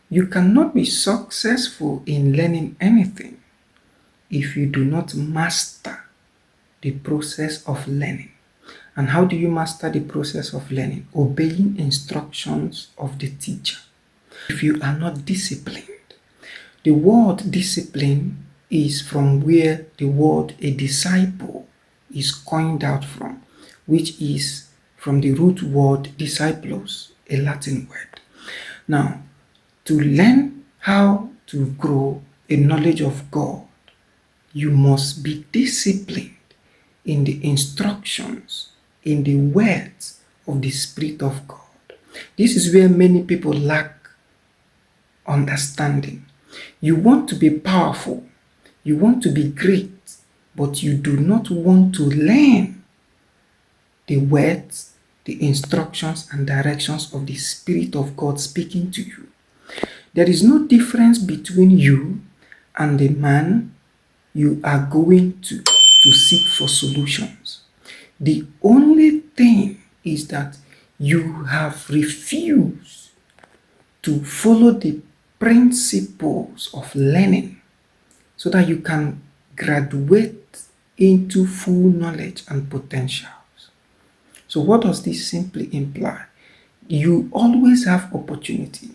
You cannot be successful in learning anything if you do not master the process of learning. And how do you master the process of learning? Obeying instructions of the teacher. If you are not disciplined, the word discipline is from where the word a disciple is coined out from, which is from the root word disciplos, a Latin word. Now, to learn how to grow a knowledge of God, you must be disciplined in the instructions, in the words of the Spirit of God. This is where many people lack understanding. You want to be powerful, you want to be great, but you do not want to learn the words, the instructions, and directions of the Spirit of God speaking to you. There is no difference between you and the man you are going to seek for solutions. The only thing is that you have refused to follow the principles of learning so that you can graduate into full knowledge and potentials. So what does this simply imply? You always have opportunity.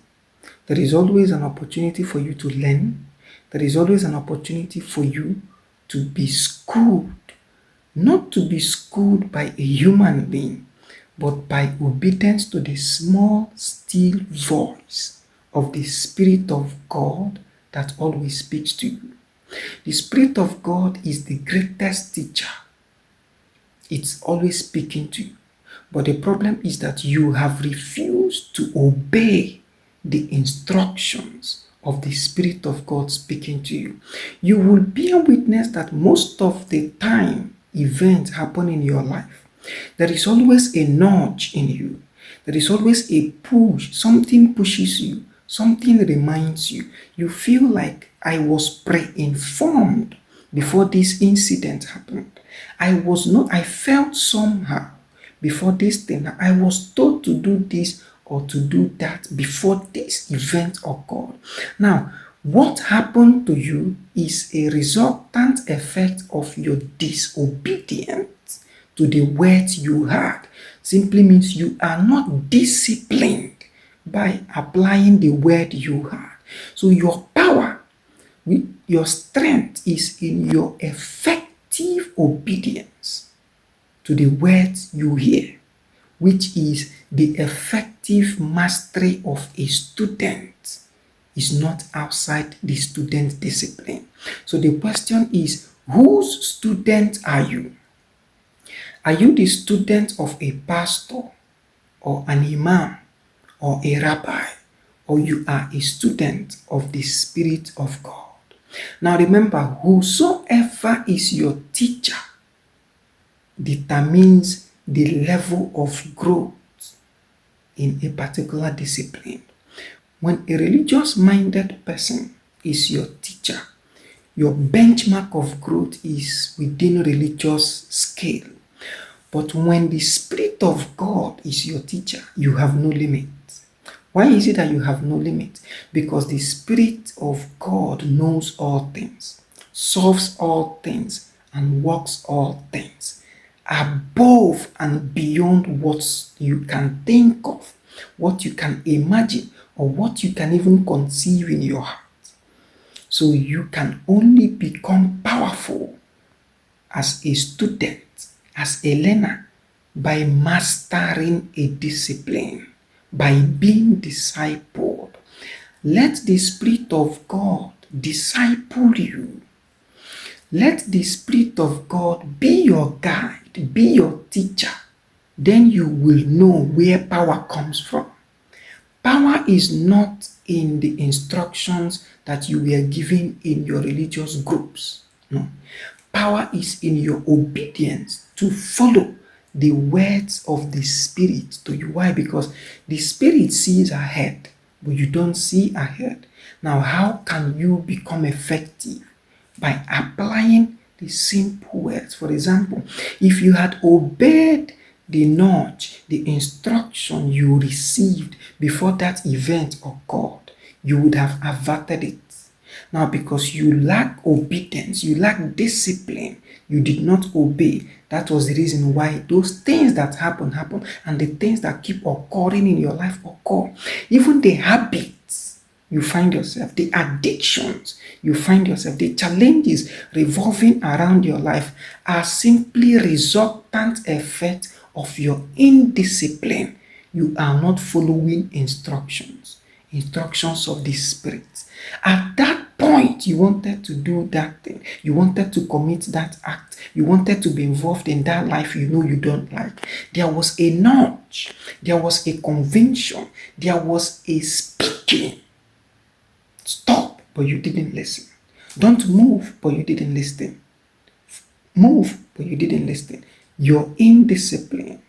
There is always an opportunity for you to learn. There is always an opportunity for you to be schooled. Not to be schooled by a human being, but by obedience to the small, still voice of the Spirit of God that always speaks to you. The Spirit of God is the greatest teacher. It's always speaking to you. But the problem is that you have refused to obey the instructions of the Spirit of God speaking to you. You will bear witness that most of the time events happen in your life, there is always a nudge in you. There is always a push. Something pushes you. Something reminds you. You feel like I was pre-informed before this incident happened. I felt somehow before this thing. I was told to do this or to do that before this event occurred. Now, what happened to you is a resultant effect of your disobedience to the words you heard. Simply means you are not disciplined by applying the word you heard. So your power, your strength is in your effective obedience to the words you hear, which is the effective mastery of a student is not outside the student discipline. So the question is, whose student are you? Are you the student of a pastor or an imam or a rabbi, or you are a student of the Spirit of God? Now remember, whosoever is your teacher determines the level of growth in a particular discipline. When a religious-minded person is your teacher, your benchmark of growth is within religious scale. But when the Spirit of God is your teacher, you have no limit. Why is it that you have no limit? Because the Spirit of God knows all things, solves all things, and works all things above and beyond what you can think of, what you can imagine, or what you can even conceive in your heart. So you can only become powerful as a student, as a learner, by mastering a discipline, by being discipled. Let the Spirit of God disciple you. Let the Spirit of God be your guide, be your teacher. Then you will know where power comes from. Power is not in the instructions that you were given in your religious groups. No. Power is in your obedience to follow the words of the Spirit to you. Why? Because the Spirit sees ahead, but you don't see ahead. Now, how can you become effective? By applying the simple words. For example, if you had obeyed the nudge, the instruction you received before that event occurred, you would have averted it. Now, because you lack obedience, you lack discipline, you did not obey. That was the reason why those things that happen, and the things that keep occurring in your life occur. Even the habits you find yourself, the addictions you find yourself, the challenges revolving around your life are simply resultant effect of your indiscipline. You are not following instructions of the Spirit. At that point, you wanted to do that thing, you wanted to commit that act, you wanted to be involved in that life you know you don't like. There was a nudge, there was a conviction, there was a speaking. Stop, but you didn't listen. Don't move, but you didn't listen. Move, but you didn't listen. Your indiscipline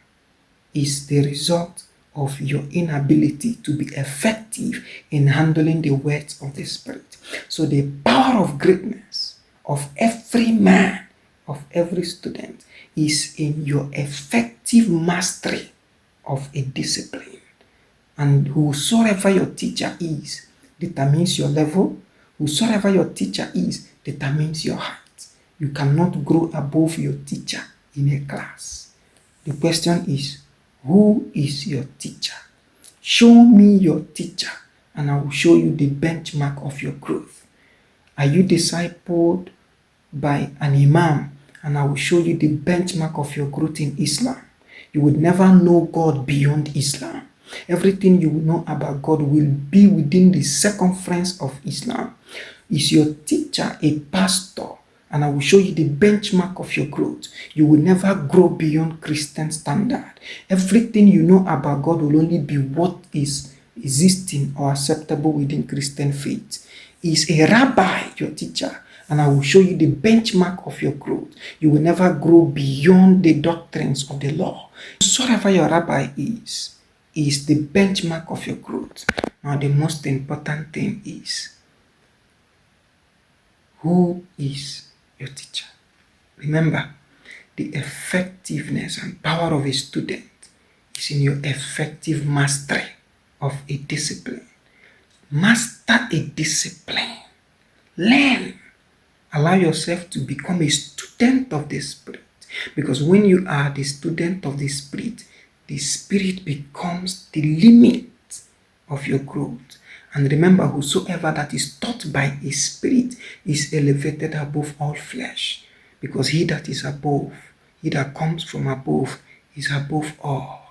is the result of your inability to be effective in handling the words of the Spirit. So the power of greatness of every man, of every student, is in your effective mastery of a discipline. And whosoever your teacher is determines your level. Whosoever your teacher is determines your height. You cannot grow above your teacher in a class. The question is, who is your teacher? Show me your teacher, and I will show you the benchmark of your growth. Are you discipled by an imam? And I will show you the benchmark of your growth in Islam. You would never know God beyond Islam. Everything you know about God will be within the circumference of Islam. Is your teacher a pastor? And I will show you the benchmark of your growth. You will never grow beyond Christian standard. Everything you know about God will only be what is existing or acceptable within Christian faith. Is a rabbi your teacher? And I will show you the benchmark of your growth. You will never grow beyond the doctrines of the law. Whatever your rabbi is the benchmark of your growth. Now, the most important thing is, who is your teacher? Remember, the effectiveness and power of a student is in your effective mastery of a discipline. Master a discipline. Learn. Allow yourself to become a student of the Spirit. Because when you are the student of the Spirit becomes the limit of your growth. And remember, whosoever that is taught by a Spirit is elevated above all flesh. Because he that is above, he that comes from above, is above all.